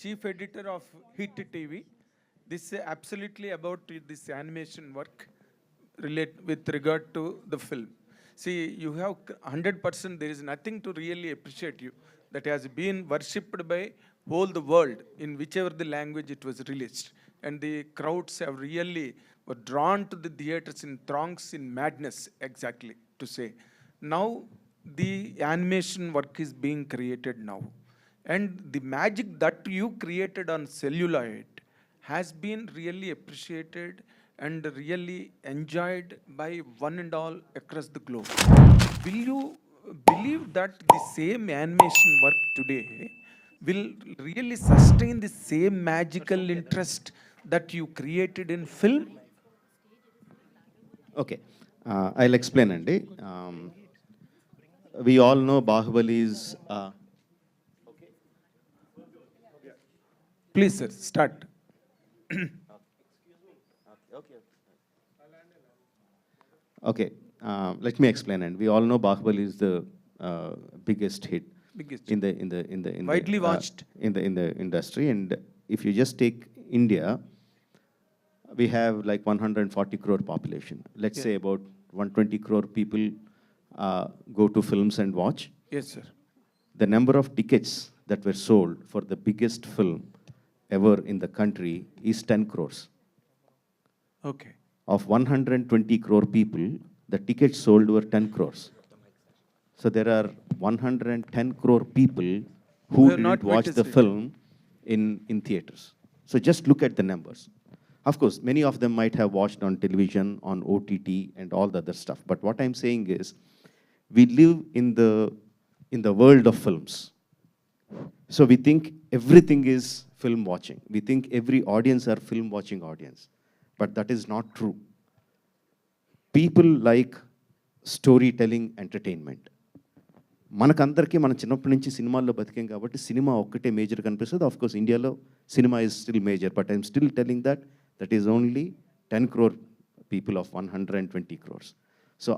chief editor of Hit TV. This is absolutely about this animation work with regard to the film. See, you have 100%, there is nothing to really appreciate you that has been worshipped by whole the world in whichever the language it was released. And the crowds have really were drawn to the theaters in throngs in madness, exactly to say. Now, the animation work is being created now. And the magic that you created on celluloid has been really appreciated and really enjoyed by one and all across the globe. Will you believe that the same animation work today will really sustain the same magical interest that you created in film? Okay, I'll explain, Andy. We all know Bahubali is. Please, sir, start. Okay, let me explain. And we all know Bahubali is the biggest hit Biggest. in Widely watched. in the industry. And if you just take India, we have like 140 crore population. Let's Yeah. say about 120 crore people go to films and watch. Yes, sir. The number of tickets that were sold for the biggest film ever in the country is 10 crores. Okay. Of 120 crore people, the tickets sold were 10 crores. So there are 110 crore people who have not didn't watch the witnessed it. film in theaters. So just look at the numbers. Of course, many of them might have watched on television, on OTT, and all the other stuff. But what I'm saying is, we live in the world of films. So we think everything is film watching. We think every audience are film watching audience. But that is not true. People like storytelling entertainment. మనకందరికీ మన చిన్నప్పటి నుంచి సినిమాల్లో బతికాం కాబట్టి cinema ఒక్కటే major కనిపిస్తుంది. Of course ఇండియాలో cinema is still major, but I'm still telling that is only 10 crore people of 120 crores. So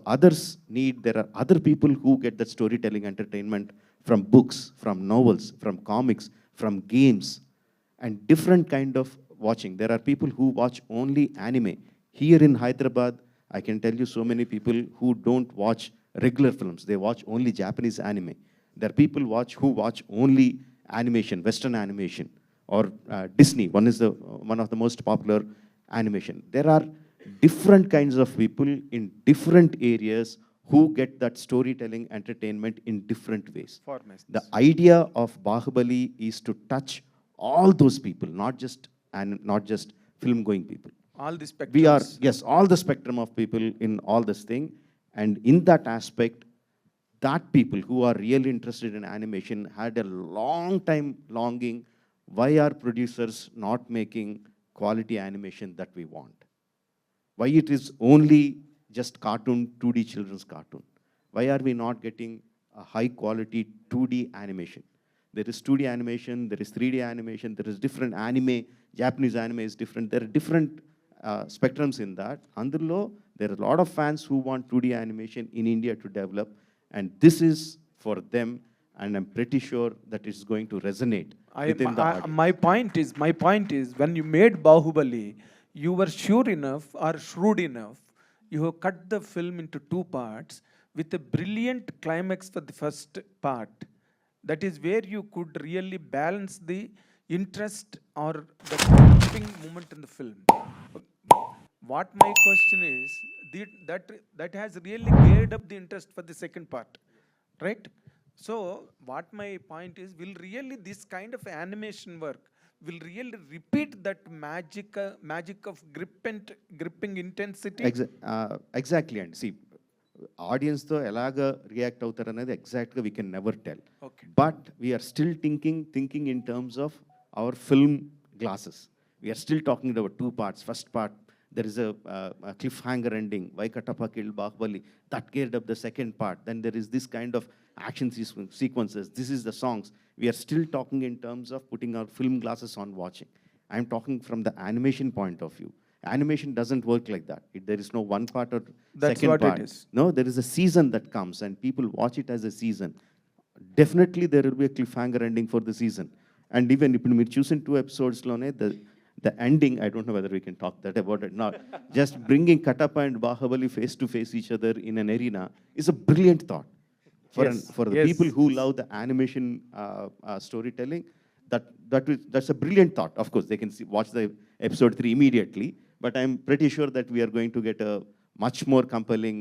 there are other people who get that storytelling entertainment from books, from novels, from comics, from games, and different kind of watching. There are people who watch only anime. Here in Hyderabad, I can tell you so many people who don't watch regular films. They watch only Japanese anime. There are people who watch only animation, Western animation, or Disney. One of the most popular animation. There are different kinds of people in different areas who get that storytelling entertainment in different ways. Formats. The idea of Bahubali is to touch all those people, not just film-going people. All the We are, spectrums. yes, all the spectrum of people in all this thing. And in that aspect, that people who are really interested in animation had a long time longing, why are producers not making quality animation that we want? Why it is only just cartoon, 2D children's cartoon? Why are we not getting a high quality 2D animation? There is 2D animation, there is 3D animation, there is different anime. Japanese anime is different. There are different spectrums in that. Andurlo, there are a lot of fans who want 2D animation in India to develop, and this is for them, and I'm pretty sure that it's going to resonate within the audience. My point is, when you made Bahubali, you were sure enough or shrewd enough, you have cut the film into two parts with a brilliant climax for the first part. That is where you could really balance the interest or the gripping moment in the film. What my question is, that has really geared up the interest for the second part, right? So what my point is, will really this kind of animation work will really repeat that magic of gripping intensity? Exactly. And see, audience తో ఎలాగా react అవుతారు అనేది ఎగ్జాక్ట్గా we can never tell. Okay. But we're still thinking in terms of our film glasses. We are still talking about two parts. First part, there is a cliffhanger ending. Why Katappa killed Bahubali? That geared up the second part. Then there is this kind of action sequences. This is the songs. We are still talking in terms of putting our film glasses on watching. I'm talking from the animation point of view. Animation doesn't work like that. There is no one part or That's second what part. it is. No, there is a season that comes and people watch it as a season. Definitely there will be a cliffhanger ending for the season. And even ఇప్పుడు మీరు చూసిన 2 episodesలోనే the ending, I don't know whether we can talk that about it now, just bringing Katappa and Bahubali face to face each other in an arena is a brilliant thought. For the Yes. people who love the animation storytelling, that's a brilliant thought. Of course, they can watch the episode 3 immediately, but I'm pretty sure that we are going to get a much more compelling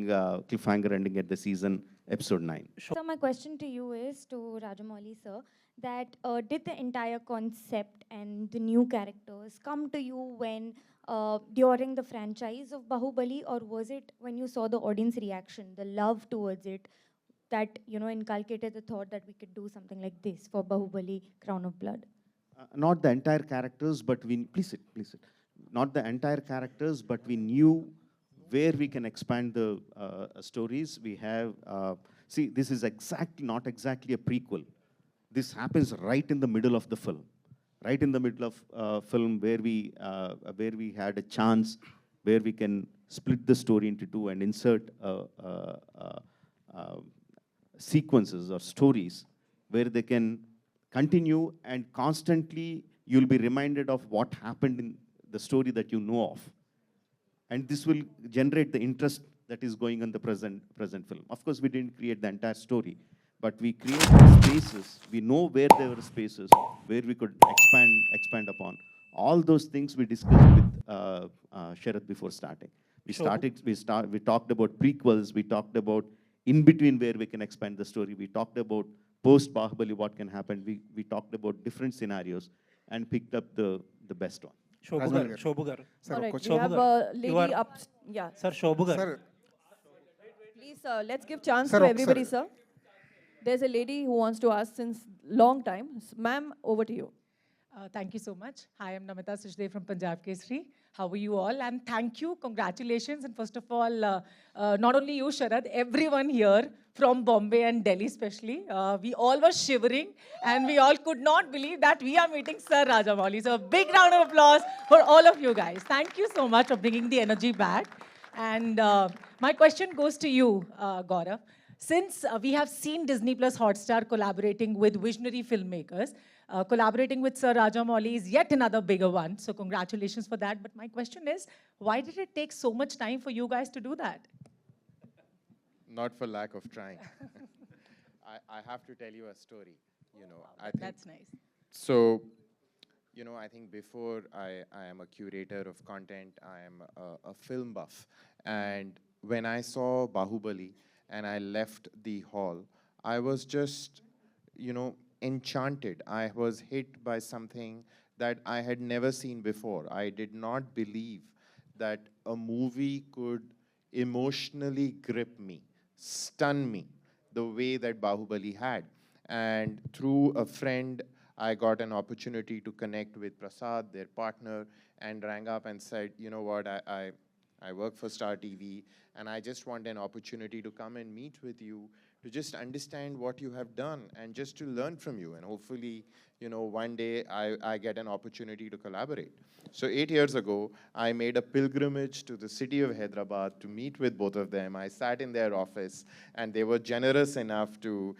cliffhanger ending at the season episode 9. So my question to you is, to Rajamouli sir, that did the entire concept and the new characters come to you when during the franchise of Bahubali, or was it when you saw the audience reaction, the love towards it, that inculcated the thought that we could do something like this for Bahubali Crown of Blood? Not the entire characters, but please sit. Not the entire characters, but we knew where we can expand the stories. We have, see, this is not exactly a prequel. This happens right in the middle of the film. Right in the middle of film where we had a chance, where we can split the story into 2 and insert sequences or stories where they can continue, and constantly you'll be reminded of what happened in the story that you know of. And this will generate the interest that is going on the present film. Of course, we didn't create the entire story, but we created spaces. We know where there were spaces where we could expand upon. All those things we discussed with Sharath before starting. We talked about prequels. We talked about in between where we can expand the story. We talked about post Bahubali, what can happen. We talked about different scenarios and picked up the best one. Shobhu garu. All right, we Shobhu have garu. a You lady are- up. Yeah. Sir, Shobhu garu. Sir, Please, let's give chance Sir, to sir. everybody, sir. There's a lady who wants to ask since long time. Ma'am, over to you. Thank you so much. Hi, I'm Namita Suchdev from Punjab Kesari. How are you all? And thank you, congratulations. And first of all, not only you, Sharad, everyone here from Bombay and Delhi especially. We all were shivering and we all could not believe that we are meeting Sir Rajamouli. So a big round of applause for all of you guys. Thank you so much for bringing the energy back. And my question goes to you, Gaurav. Since we have seen Disney Plus Hotstar collaborating with visionary filmmakers, collaborating with Sir Rajamouli is yet another bigger one. So congratulations for that. But my question is, why did it take so much time for you guys to do that? Not for lack of trying. I have to tell you a story. I think That's nice. so. I think before I am a curator of content, I am a film buff, and when I saw Bahubali and I left the hall, I was just, enchanted. I was hit by something that I had never seen before. I did not believe that a movie could emotionally grip me, stun me, the way that Bahubali had. And through a friend, I got an opportunity to connect with Prasad, their partner, and rang up and said, you know what, I work for Star TV, and I just want an opportunity to come and meet with you, to just understand what you have done and just to learn from you. And hopefully, one day I get an opportunity to collaborate. So 8 years ago, I made a pilgrimage to the city of Hyderabad to meet with both of them. I sat in their office, and they were generous enough to,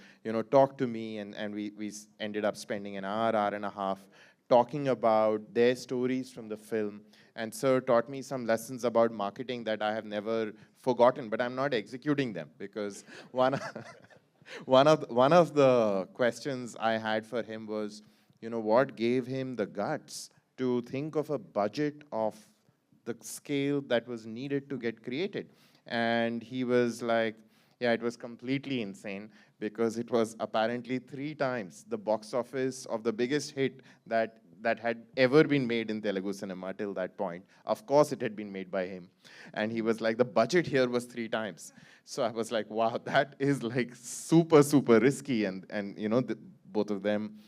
talk to me, and we ended up spending an hour and a half talking about their stories from the film. And Sir taught me some lessons about marketing that I have never forgotten, but I'm not executing them, because one of the questions I had for him was, what gave him the guts to think of a budget of the scale that was needed to get created? And he was like, yeah, it was completely insane, because it was apparently 3 times the box office of the biggest hit that had ever been made in Telugu cinema till that point. Of course, it had been made by him. And he was like, the budget here was 3 times. So I was like, wow, that is like super, super risky. And both of them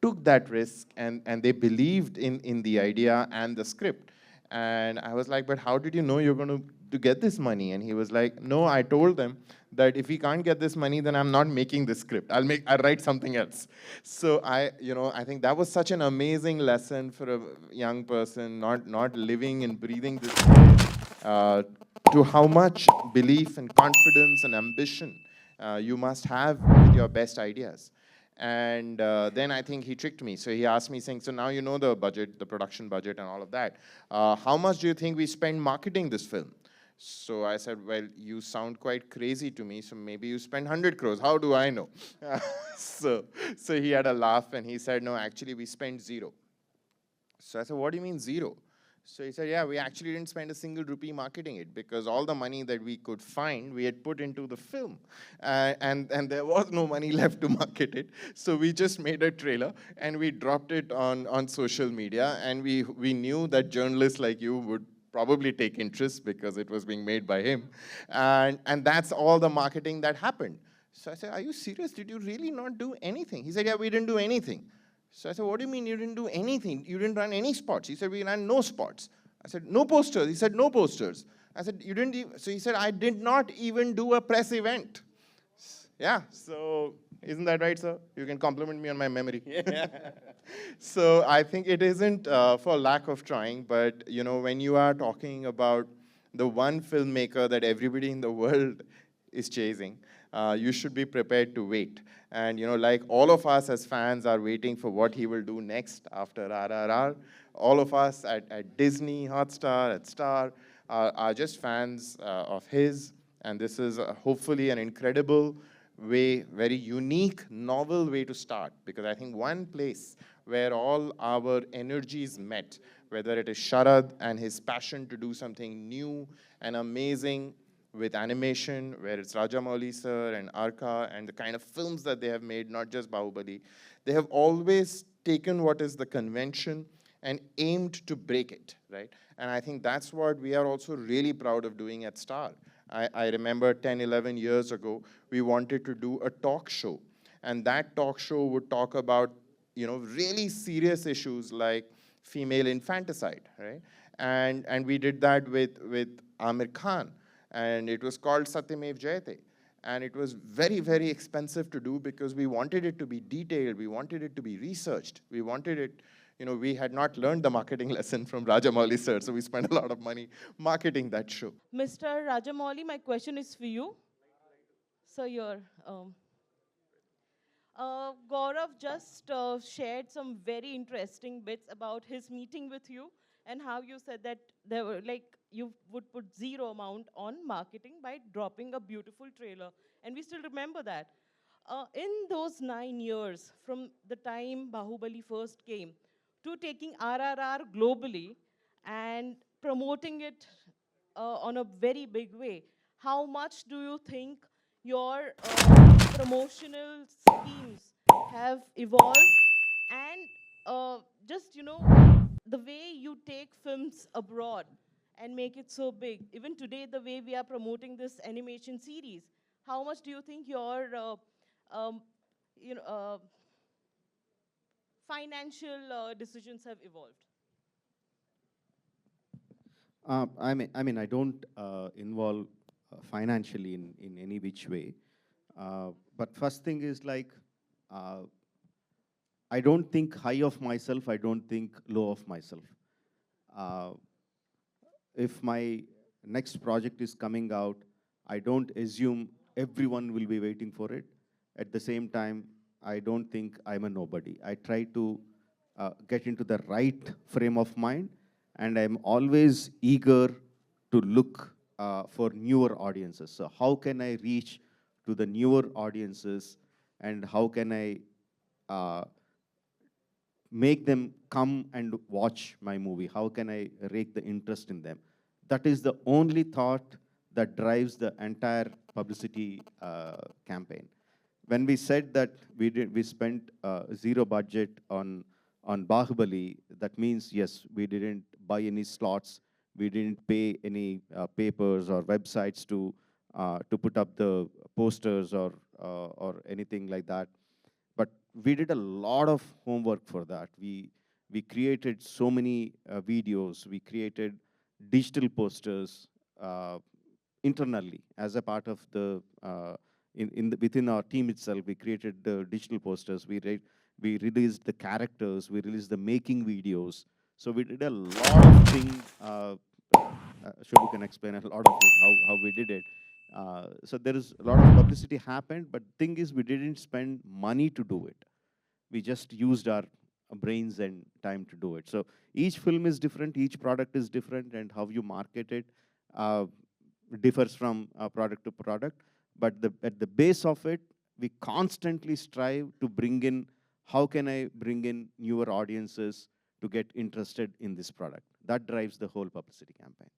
took that risk, and they believed in the idea and the script. And I was like, but how did you know you're going to get this money? And he was like, no, I told them that if we can't get this money, then I'm not making this script. I'll write something else. So I think that was such an amazing lesson for a young person, not living and breathing this way, to how much belief and confidence and ambition you must have with your best ideas. And then I think he tricked me. So he asked me, saying, so now you know the budget, the production budget and all of that. How much do you think we spend marketing this film? So I said, well, you sound quite crazy to me, so maybe you spend 100 crores. How do I know? so he had a laugh and he said, no, actually we spent zero. So I said, what do you mean zero? So he said, yeah, we actually didn't spend a single rupee marketing it because all the money that we could find, we had put into the film. And there was no money left to market it. So we just made a trailer and we dropped it on social media. And we knew that journalists like you would probably take interest because it was being made by him. And that's all the marketing that happened. So I said, are you serious? Did you really not do anything? He said, yeah, we didn't do anything. So I said, what do you mean you didn't do anything? You didn't run any spots. He said, we ran no spots. I said, no posters. He said, no posters. I said, you didn't even, so he said, I did not even do a press event. Yeah, so isn't that right, sir? You can compliment me on my memory. So I think it isn't for lack of trying, but you know, when you are talking about the one filmmaker that everybody in the world is chasing, you should be prepared to wait. And you know, like all of us as fans are waiting for what he will do next after RRR. All of us at Disney, Hotstar, at Star are just fans of his. And this is hopefully an incredible way, very unique, novel way to start. Because I think one place where all our energies met, whether it is Sharad and his passion to do something new and amazing with animation, where it's Rajamouli sir and Arka and the kind of films that they have made, not just Baahubali, they have always taken what is the convention and aimed to break it, right? And I think that's what we are also really proud of doing at Star. I remember 10, 11 years ago, we wanted to do a talk show. And that talk show would talk about, you know, really serious issues like female infanticide, right? And we did that with Amir Khan. And it was called Satyamev Jayate. And it was very, very expensive to do because we wanted it to be detailed, we wanted it to be researched, we wanted it, you know, we had not learned the marketing lesson from Rajamouli sir, so we spent a lot of money marketing that show. Mr. Rajamouli, my question is for you. So Gaurav just shared some very interesting bits about his meeting with you and how you said that there were you would put zero amount on marketing by dropping a beautiful trailer. And we still remember that. In those 9 years, from the time Bahubali first came to taking RRR globally and promoting it on a very big way, how much do you think your promotional schemes have evolved? And just, the way you take films abroad and make it so big. Even today, the way we are promoting this animation series, how much do you think your um, financial decisions have evolved? I don't involve financially in any which way. But first thing is I don't think high of myself, I don't think low of myself. If my next project is coming out, I don't assume everyone will be waiting for it. At the same time, I don't think I'm a nobody. I try to get into the right frame of mind, and I'm always eager to look for newer audiences. So how can I reach to the newer audiences, and how can I make them come and watch my movie? How can I rake the interest in them? That is the only thought that drives the entire publicity campaign. When we said that we spent zero budget on Baahubali, that means, yes, we didn't buy any slots, we didn't pay any papers or websites to put up the posters or anything like that. But we did a lot of homework for that. We created so many videos, we created digital posters internally as a part of the within our team itself. We created the digital posters. We released the characters. We released the making videos. So we did a lot of things. Shobhu can explain a lot of it, how we did it. So there is a lot of publicity happened, but thing is we didn't spend money to do it. We just used our brains and time to do it. So each film is different, each product is different, and how you market it differs from product to product. But at the base of it, we constantly strive to bring in, how can I bring in newer audiences to get interested in this product? That drives the whole publicity campaign.